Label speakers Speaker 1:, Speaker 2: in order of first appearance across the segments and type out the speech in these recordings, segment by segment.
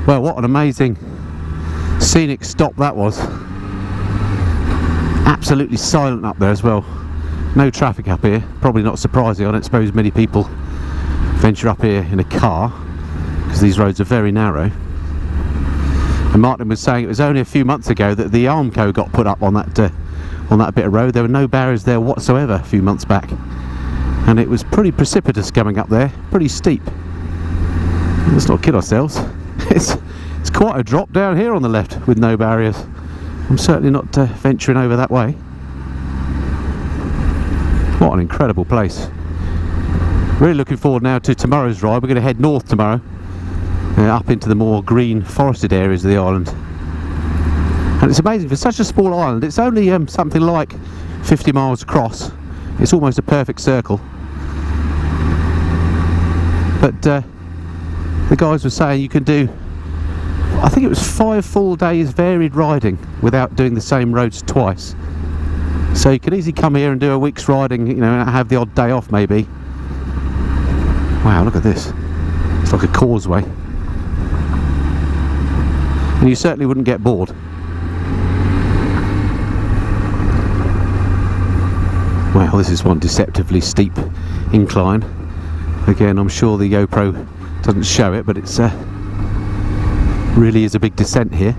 Speaker 1: Well, what an amazing scenic stop that was. Absolutely silent up there as well. No traffic up here. Probably not surprising. I don't suppose many people venture up here in a car because these roads are very narrow. And Martin was saying it was only a few months ago that the Armco got put up on that bit of road. There were no barriers there whatsoever a few months back, and it was pretty precipitous coming up there, pretty steep. Let's not kid ourselves. It's quite a drop down here on the left with no barriers. I'm certainly not venturing over that way. What an incredible place. Really looking forward now to tomorrow's ride. We're going to head north tomorrow, up into the more green forested areas of the island. And it's amazing, for such a small island, it's only something like 50 miles across. It's almost a perfect circle. But the guys were saying you can do, I think it was 5 full days varied riding without doing the same roads twice. So you can easily come here and do a week's riding, you know, and have the odd day off maybe. Wow, look at this. It's like a causeway. And you certainly wouldn't get bored. Wow, this is one deceptively steep incline. Again, I'm sure the GoPro doesn't show it, but it's really is a big descent here.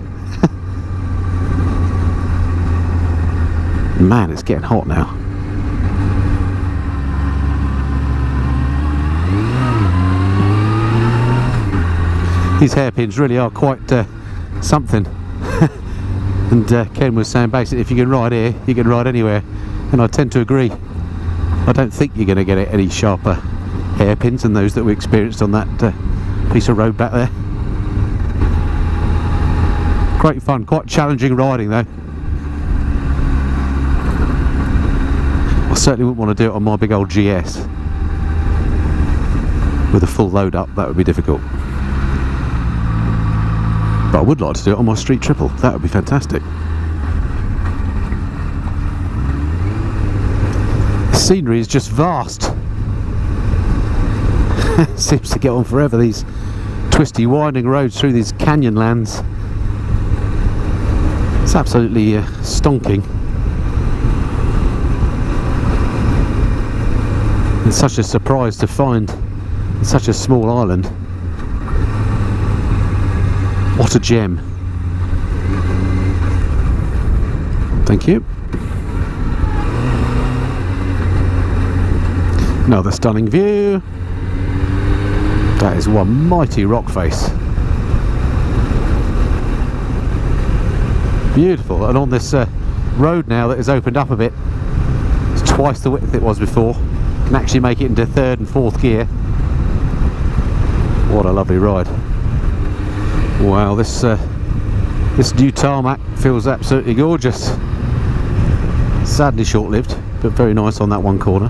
Speaker 1: Man, it's getting hot now. These hairpins really are quite something. And Ken was saying basically if you can ride here, you can ride anywhere. And I tend to agree. I don't think you're going to get any sharper hairpins than those that we experienced on that piece of road back there. Great fun, quite challenging riding though. I certainly wouldn't want to do it on my big old GS. With a full load up, that would be difficult. But I would like to do it on my street triple, that would be fantastic. The scenery is just vast. Seems to get on forever, these twisty winding roads through these canyon lands. It's absolutely stonking. It's such a surprise to find in such a small island. What a gem. Thank you. Another stunning view. That is one mighty rock face. Beautiful. And on this road now that has opened up a bit, it's twice the width it was before. You can actually make it into 3rd and 4th gear. What a lovely ride. Wow, this new tarmac feels absolutely gorgeous. Sadly short-lived, but very nice on that one corner.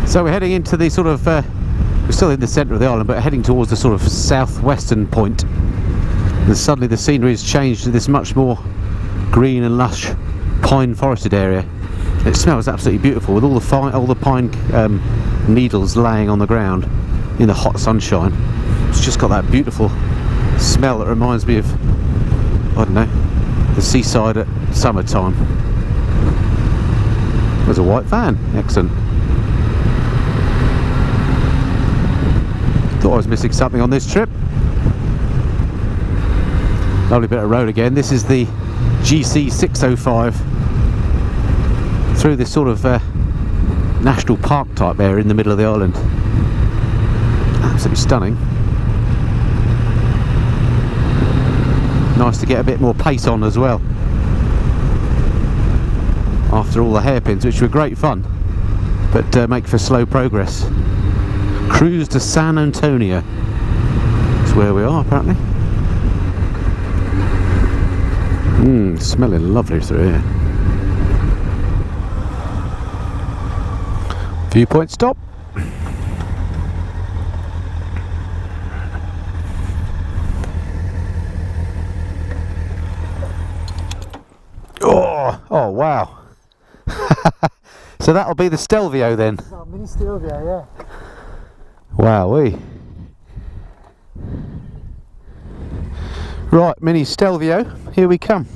Speaker 1: So we're heading into the sort of, we're still in the centre of the island, but heading towards the sort of southwestern point. And suddenly the scenery has changed to this much more green and lush pine forested area. It smells absolutely beautiful with all the pine needles laying on the ground in the hot sunshine. It's just got that beautiful smell that reminds me of, I don't know, the seaside at summertime. There's a white van, excellent. Thought I was missing something on this trip. Lovely bit of road again. This is the GC 605 through this sort of national park type area in the middle of the island. Absolutely stunning. Nice to get a bit more pace on as well after all the hairpins, which were great fun, but make for slow progress. Cruise to San Antonio. That's where we are apparently. Smelling lovely through here. Viewpoint stop. Oh wow. So So that'll be the Stelvio then?
Speaker 2: Oh, mini Stelvio, yeah.
Speaker 1: Wowee. Right, mini Stelvio, here we come.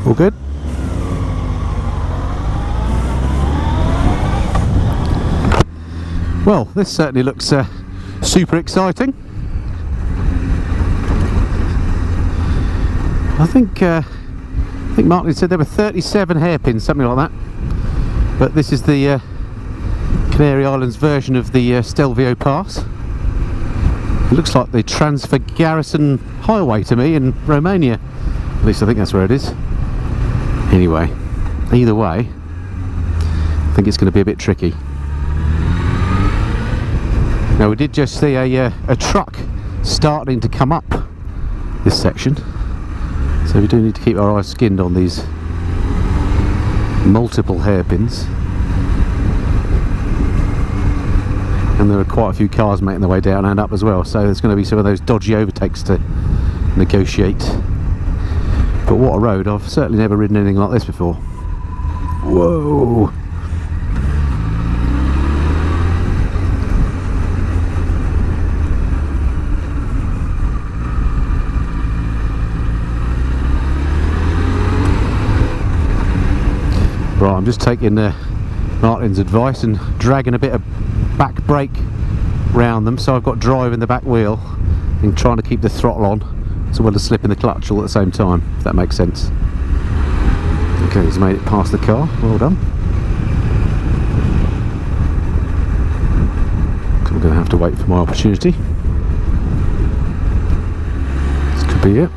Speaker 1: All good? Well, this certainly looks super exciting. I think Martin said there were 37 hairpins, something like that. But this is the Canary Islands version of the Stelvio Pass. It looks like the Transfer Garrison Highway to me in Romania. At least I think that's where it is. Anyway, either way, I think it's going to be a bit tricky. Now, we did just see a truck starting to come up this section, so we do need to keep our eyes skinned on these multiple hairpins. And there are quite a few cars making their way down and up as well, so there's going to be some of those dodgy overtakes to negotiate. But what a road. I've certainly never ridden anything like this before. Whoa! Right, I'm just taking Martin's advice and dragging a bit of back brake round them, so I've got drive in the back wheel and trying to keep the throttle on as well as slipping the clutch all at the same time, if that makes sense. Okay, he's made it past the car, well done. I'm going to have to wait for my opportunity. This could be it.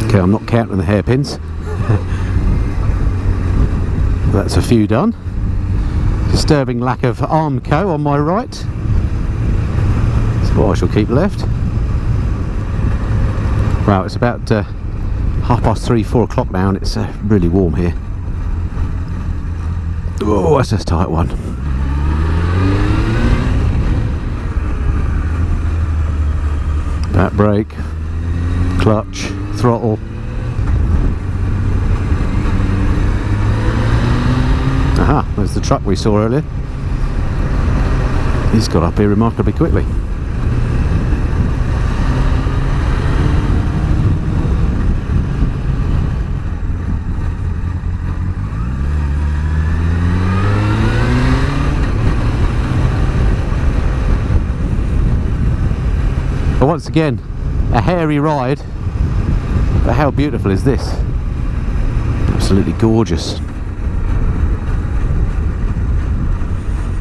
Speaker 1: Okay, I'm not counting the hairpins. That's a few done. Disturbing lack of Armco on my right. So I shall keep left. Wow, it's about 3:30, 4 o'clock now, and it's really warm here. Oh, that's a tight one. Back brake, clutch, throttle. Aha, there's the truck we saw earlier. He's got up here remarkably quickly. But once again, a hairy ride. But how beautiful is this? Absolutely gorgeous.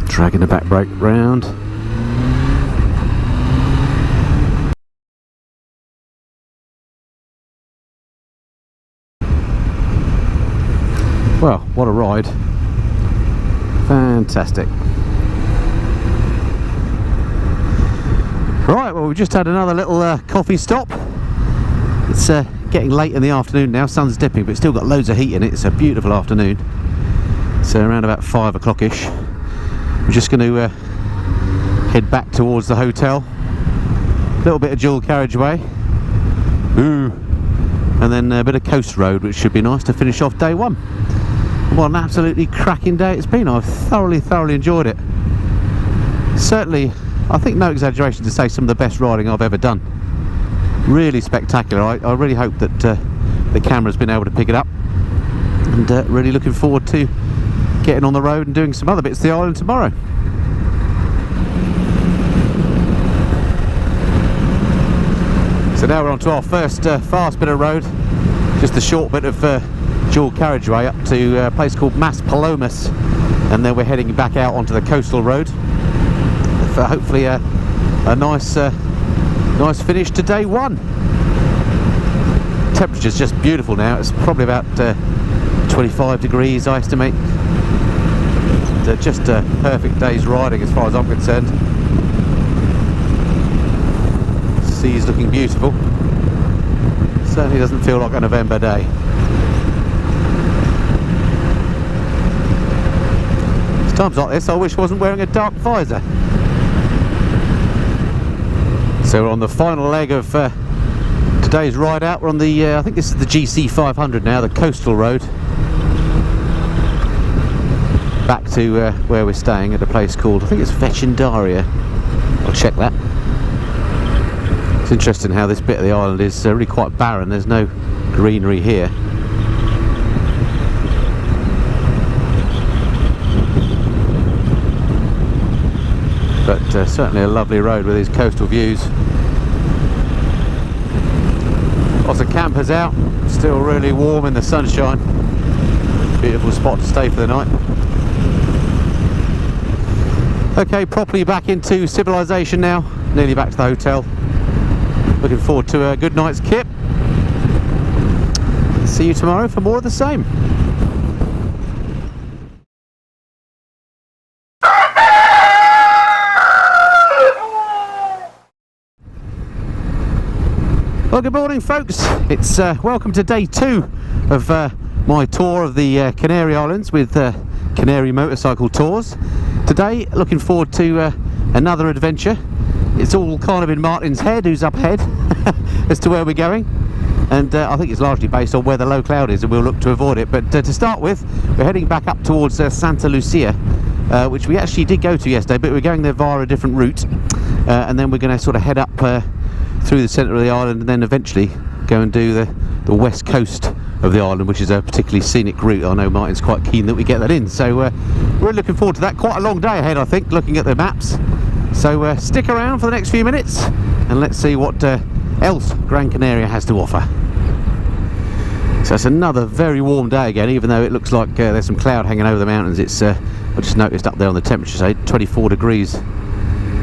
Speaker 1: Dragging the back brake round. Well, what a ride. Fantastic. Right, well, we've just had another little coffee stop. It's getting late in the afternoon now, sun's dipping, but it's still got loads of heat in it. It's a beautiful afternoon. So around about 5 o'clock-ish. We're just going to head back towards the hotel. A little bit of dual carriageway. Ooh. And then a bit of coast road, which should be nice to finish off day one. What an absolutely cracking day it's been. I've thoroughly enjoyed it. Certainly, I think no exaggeration to say, some of the best riding I've ever done. Really spectacular. I really hope that the camera's been able to pick it up, and really looking forward to getting on the road and doing some other bits of the island tomorrow. So now we're on to our first fast bit of road, just a short bit of dual carriageway up to a place called Mas Palomas, and then we're heading back out onto the coastal road for hopefully a nice nice finish to day one. Temperature's just beautiful now. It's probably about 25 degrees I estimate. Just a perfect day's riding as far as I'm concerned. Sea's looking beautiful. Certainly doesn't feel like a November day. It's times like this I wish I wasn't wearing a dark visor. So we're on the final leg of today's ride out. We're on the I think this is the GC 500 now, the coastal road, back to where we're staying at a place called, I think it's Vecindaria. I'll check that. It's interesting how this bit of the island is really quite barren. There's no greenery here. But certainly a lovely road with these coastal views. Lots of campers out, still really warm in the sunshine. Beautiful spot to stay for the night. Okay, properly back into civilization now, nearly back to the hotel. Looking forward to a good night's kip. See you tomorrow for more of the same. Well, good morning folks. It's welcome to day 2 of my tour of the Canary Islands with Canary Motorcycle Tours. Today looking forward to another adventure. It's all kind of in Martin's head, who's up ahead, as to where we're going, and I think it's largely based on where the low cloud is, and we'll look to avoid it. But to start with, we're heading back up towards Santa Lucia, which we actually did go to yesterday, but we're going there via a different route, and then we're going to sort of head up through the centre of the island, and then eventually go and do the west coast of the island, which is a particularly scenic route. I know Martin's quite keen that we get that in, so we're looking forward to that. Quite a long day ahead, I think, looking at the maps. So stick around for the next few minutes and let's see what else Gran Canaria has to offer. So it's another very warm day again, even though it looks like there's some cloud hanging over the mountains. It's I just noticed up there on the temperature side, 24 degrees,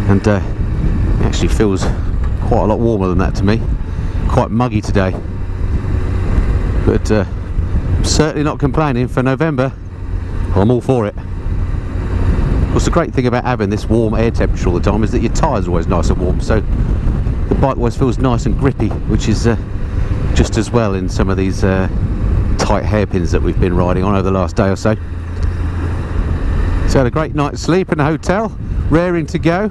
Speaker 1: and it actually feels quite a lot warmer than that to me. Quite muggy today, but I'm certainly not complaining. For November, I'm all for it. Of course, the great thing about having this warm air temperature all the time is that your tyres are always nice and warm, so the bike always feels nice and grippy, which is just as well in some of these tight hairpins that we've been riding on over the last day or so. So had a great night's sleep in the hotel, raring to go.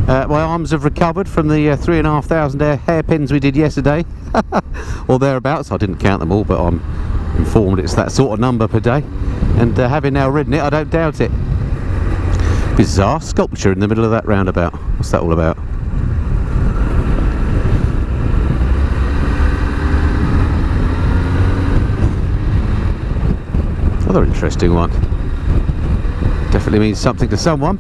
Speaker 1: My arms have recovered from the 3,500 hairpins we did yesterday, or thereabouts. I didn't count them all, but I'm informed it's that sort of number per day, and having now ridden it, I don't doubt it. Bizarre sculpture in the middle of that roundabout. What's that all about? Another interesting one. Definitely means something to someone.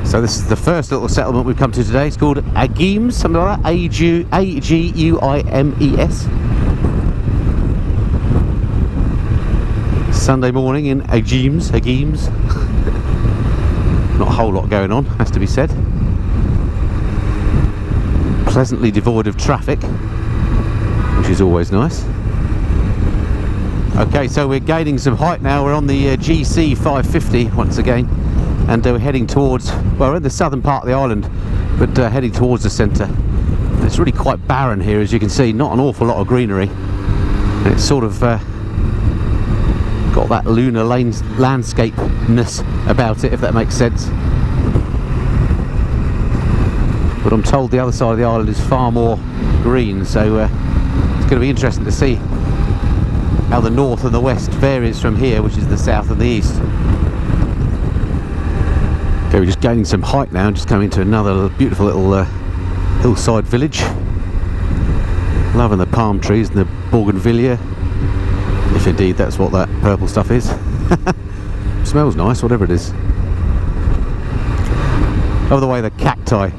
Speaker 1: So this is the first little settlement we've come to today. It's called Aguimes, something like that. A-G-U-I-M-E-S. Sunday morning in Aguimes. Not a whole lot going on, has to be said. Pleasantly devoid of traffic, which is always nice. Okay, so we're gaining some height now. We're on the GC 550 once again, and we're heading towards, well, we're in the southern part of the island, but heading towards the centre. It's really quite barren here, as you can see. Not an awful lot of greenery, and it's sort of got that lunar landscape-ness about it, if that makes sense. But I'm told the other side of the island is far more green, so it's going to be interesting to see how the north and the west varies from here, which is the south and the east. Okay, we're just gaining some height now, just coming to another beautiful little hillside village. Loving the palm trees and the bougainvillea. If indeed that's what that purple stuff is. Smells nice, whatever it is. Oh, the way the cacti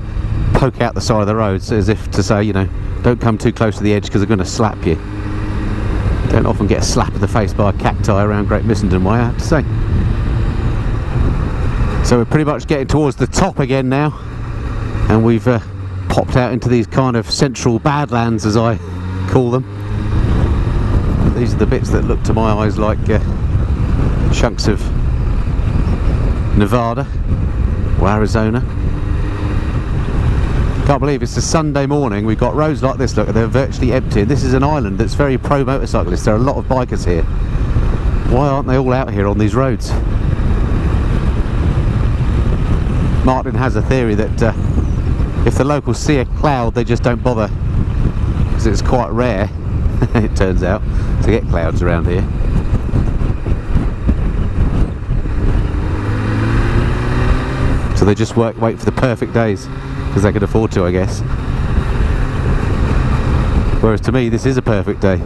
Speaker 1: poke out the side of the road, as if to say, you know, don't come too close to the edge because they're going to slap you. Don't often get a slap in the face by a cacti around Great Missenden Way, I have to say. So we're pretty much getting towards the top again now, and we've popped out into these kind of central badlands, as I call them. These are the bits that look to my eyes like chunks of Nevada or Arizona. Can't believe it's a Sunday morning, we've got roads like this, look, they're virtually empty. This is an island that's very pro-motorcyclist. There are a lot of bikers here. Why aren't they all out here on these roads? Martin has a theory that if the locals see a cloud, they just don't bother, because it's quite rare, it turns out, to get clouds around here. So they just wait for the perfect days, because they can afford to, I guess. Whereas to me, this is a perfect day.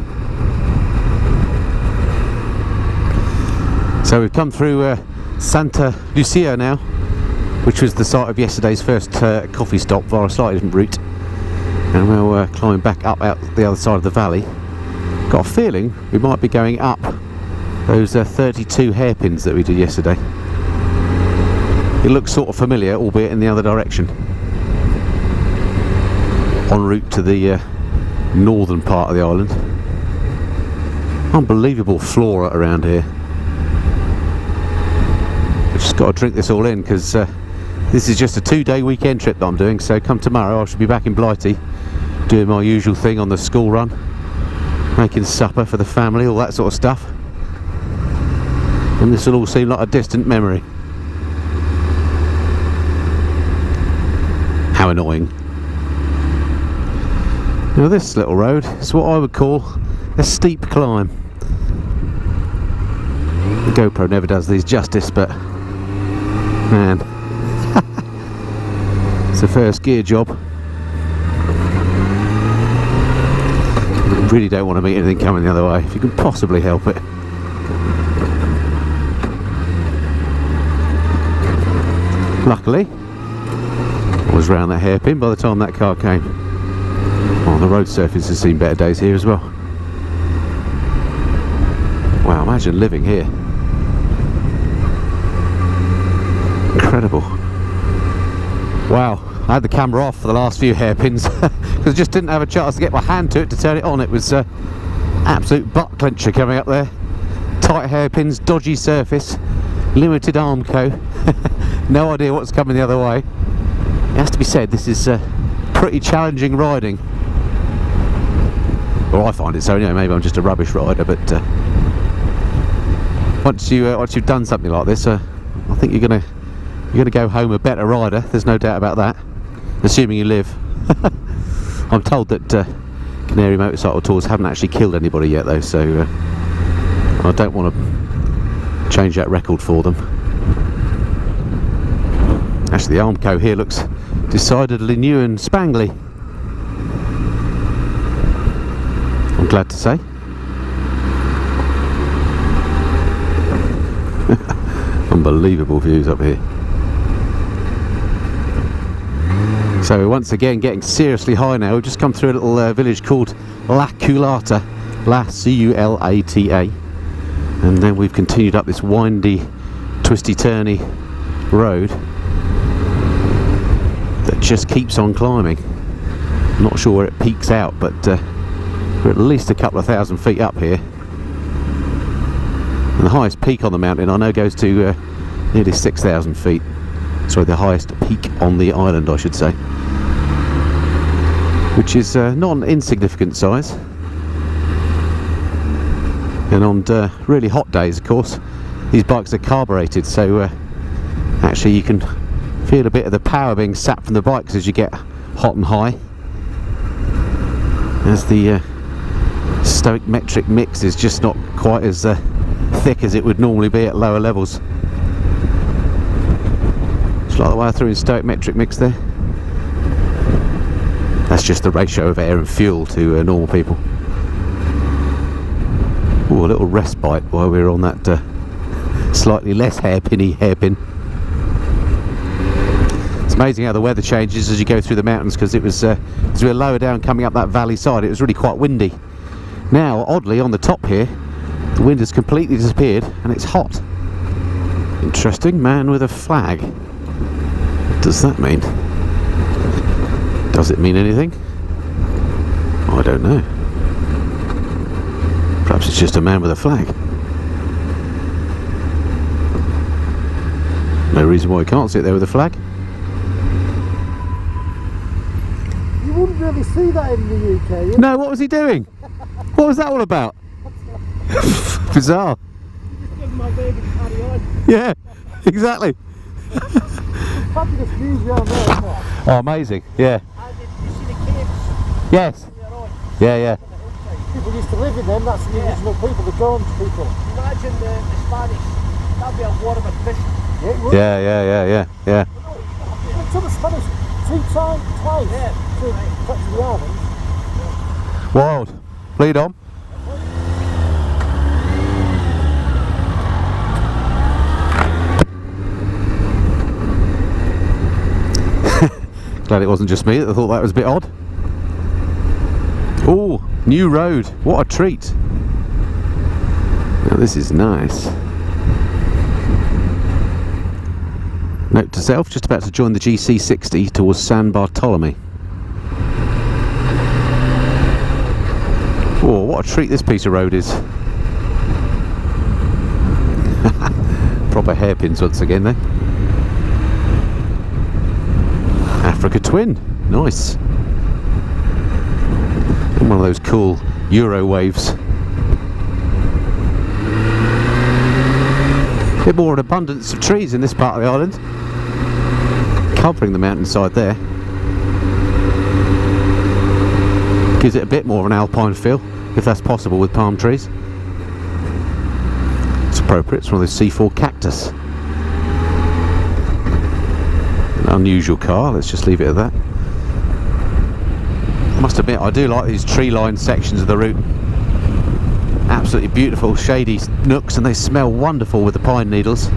Speaker 1: So we've come through Santa Lucia now, which was the site of yesterday's first coffee stop via a slightly different route. And we'll climb back up out the other side of the valley. Got a feeling we might be going up those 32 hairpins that we did yesterday. It looks sort of familiar, albeit in the other direction. En route to the northern part of the island. Unbelievable flora around here. I've just got to drink this all in, because this is just a 2-day weekend trip that I'm doing. So come tomorrow I should be back in Blighty doing my usual thing on the school run, making supper for the family, all that sort of stuff. And this will all seem like a distant memory. How annoying. Now this little road is what I would call a steep climb. The GoPro never does these justice, but man, it's the first gear job. You really don't want to meet anything coming the other way if you can possibly help it. Luckily, I was round that hairpin by the time that car came. Oh, the road surface has seen better days here as well. Wow, imagine living here. Incredible. Wow, I had the camera off for the last few hairpins because I just didn't have a chance to get my hand to it to turn it on. It was absolute butt clencher coming up there. Tight hairpins, dodgy surface, limited arm co. No idea what's coming the other way. It has to be said, this is pretty challenging riding. Well, I find it so anyway. Maybe I'm just a rubbish rider, but once you've done something like this, I think you're gonna go home a better rider. There's no doubt about that, assuming you live. I'm told that Canary Motorcycle Tours haven't actually killed anybody yet, though, so I don't want to change that record for them. Actually, the Armco here looks decidedly new and spangly, I'm glad to say. Unbelievable views up here. So once again getting seriously high now. We've just come through a little village called La Culata, C-U-L-A-T-A, and then we've continued up this windy, twisty-turny road that just keeps on climbing. I'm not sure where it peaks out, but we're at least a couple of thousand feet up here. And the highest peak on the mountain I know goes to nearly 6,000 feet. Sorry, the highest peak on the island, I should say. Which is not an insignificant size. And on really hot days, of course, these bikes are carbureted, so actually you can feel a bit of the power being sapped from the bikes as you get hot and high, as the stoichiometric mix is just not quite as thick as it would normally be at lower levels. Just like the way I threw in stoichiometric mix there. That's just the ratio of air and fuel to normal people. Ooh, a little respite while we were on that slightly less hairpin. It's amazing how the weather changes as you go through the mountains, because it was as we were lower down coming up that valley side, it was really quite windy. Now, oddly, on the top here, the wind has completely disappeared and it's hot. Interesting. Man with a flag. What does that mean? Does it mean anything? I don't know. Perhaps it's just a man with a flag. No reason why he can't sit there with a flag.
Speaker 2: You wouldn't really see that in the UK.
Speaker 1: No, what was he doing? What was that all about? Bizarre.
Speaker 2: Just give my baby to carry on.
Speaker 1: Yeah, exactly.
Speaker 2: Fabulous views around there, isn't it?
Speaker 1: Oh, amazing. Yeah.
Speaker 2: And did you see the caves?
Speaker 1: Yes. Yeah.
Speaker 2: People used to live in them. That's the original people, the Jones people.
Speaker 3: Imagine the Spanish. That'd be a war of attrition.
Speaker 2: Yeah, it would.
Speaker 1: Yeah.
Speaker 2: It took the Spanish twice to touch the islands.
Speaker 1: Wild. Lead on. Glad it wasn't just me that thought that was a bit odd. Oh, new road. What a treat. Now this is nice. Note to self, just about to join the GC60 towards San Bartolome. Oh, what a treat this piece of road is. Proper hairpins once again there. Africa Twin, nice. And one of those cool Euro waves. A bit more an abundance of trees in this part of the island, covering the mountainside there. Gives it a bit more of an alpine feel, if that's possible with palm trees. It's appropriate, it's one of those C4 cactus. Unusual car, let's just leave it at that. I must admit, I do like these tree-lined sections of the route. Absolutely beautiful, shady nooks, and they smell wonderful with the pine needles.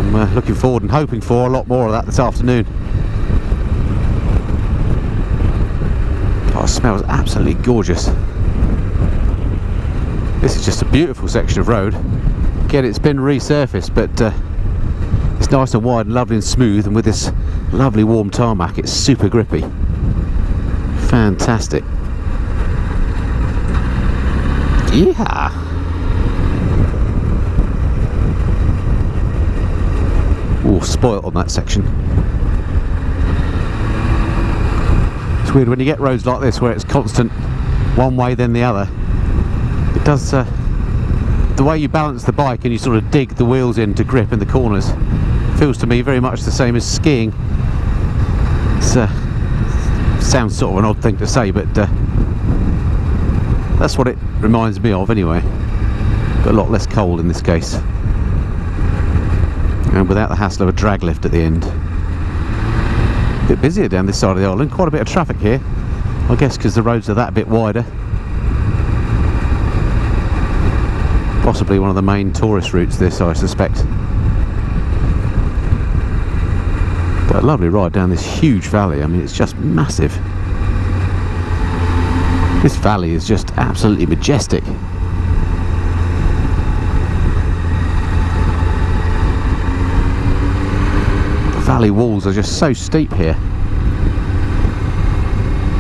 Speaker 1: I'm looking forward and hoping for a lot more of that this afternoon. Oh, it smells absolutely gorgeous. This is just a beautiful section of road. Again, it's been resurfaced, but it's nice and wide and lovely and smooth, and with this lovely warm tarmac, it's super grippy. Fantastic. Yeah. Oh, spoilt on that section. It's weird when you get roads like this where it's constant one way then the other. It does the way you balance the bike and you sort of dig the wheels in to grip in the corners feels to me very much the same as skiing. It's sounds sort of an odd thing to say, but that's what it reminds me of anyway. But a lot less cold in this case, and without the hassle of a drag lift at the end. A bit busier down this side of the island, quite a bit of traffic here, I guess because the roads are that bit wider. Possibly one of the main tourist routes this, I suspect. But a lovely ride down this huge valley. I mean, it's just massive. This valley is just absolutely majestic. The valley walls are just so steep here.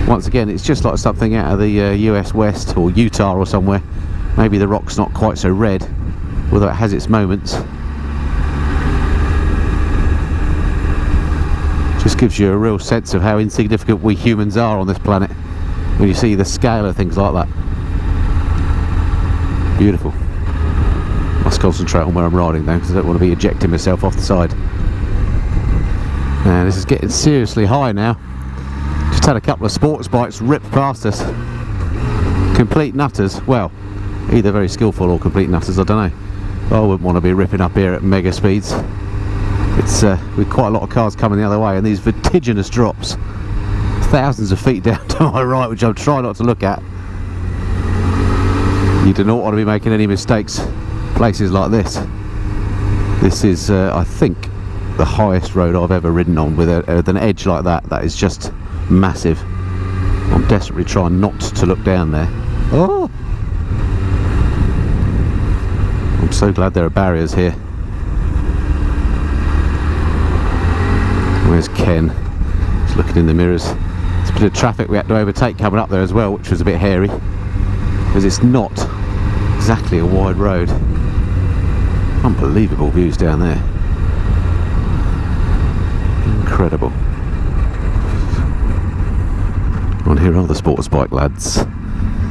Speaker 1: Once again, it's just like something out of the US West or Utah or somewhere. Maybe the rock's not quite so red, although it has its moments. Just gives you a real sense of how insignificant we humans are on this planet when you see the scale of things like that. Beautiful. Must concentrate on where I'm riding though, because I don't want to be ejecting myself off the side. And this is getting seriously high now. Just had a couple of sports bikes rip past us. Complete nutters. Well, either very skillful or complete nutters, I don't know. I wouldn't want to be ripping up here at mega speeds. It's with quite a lot of cars coming the other way, and these vertiginous drops, thousands of feet down to my right, which I'm trying not to look at. You do not want to be making any mistakes places like this. This is I think the highest road I've ever ridden on with an edge like that. That is just massive. I'm desperately trying not to look down there. Oh! I'm so glad there are barriers here. Where's Ken? He's looking in the mirrors. There's a bit of traffic we had to overtake coming up there as well, which was a bit hairy, because it's not exactly a wide road. Unbelievable views down there. Incredible. On here are the sports bike lads.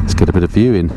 Speaker 1: Let's get a bit of view in.